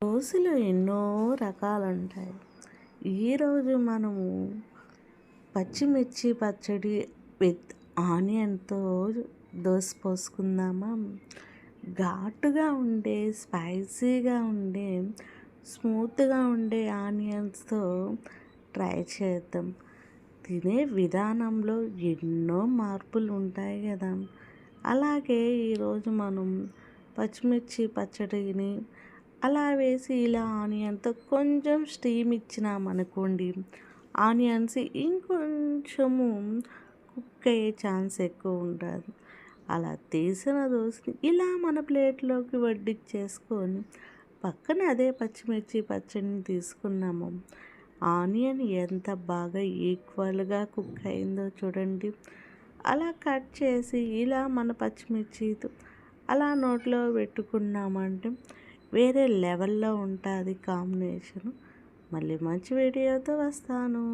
దోసలో ఎన్నో రకాలుంటాయి. ఈరోజు మనము పచ్చిమిర్చి పచ్చడి విత్ ఆనియన్‌తో దోస పోసుకుందామా? ఘాటుగా ఉండే, స్పైసీగా ఉండే, స్మూత్‌గా ఉండే ఆనియన్స్‌తో ట్రై చేద్దాం. తినే విధానంలో ఎన్నో మార్పులు ఉంటాయి గదా! అలాగే ఈరోజు మనం పచ్చిమిర్చి పచ్చడిని అలా వేసి ఇలా ఆనియన్‌తో కొంచెం స్టీమ్ ఇచ్చినామనుకోండి, ఆనియన్స్ ఇంకొంచెము కుక్ అయ్యే ఛాన్స్ ఎక్కువ ఉంటది. అలా తీసిన దోసని ఇలా మన ప్లేట్‌లోకి వడ్డించేసుకొని, పక్కన అదే పచ్చిమిర్చి పచ్చడిని తీసుకున్నాము. ఆనియన్ ఎంత బాగా ఈక్వల్‌గా కుక్ అయిందో చూడండి. అలా కట్ చేసి ఇలా మన పచ్చిమిర్చితో అలా నోట్లో పెట్టుకున్నామంటే వేరే లెవెల్‌లో ఉంటాది కాంబినేషను. మళ్ళీ మంచి వీడియోతో వస్తాను.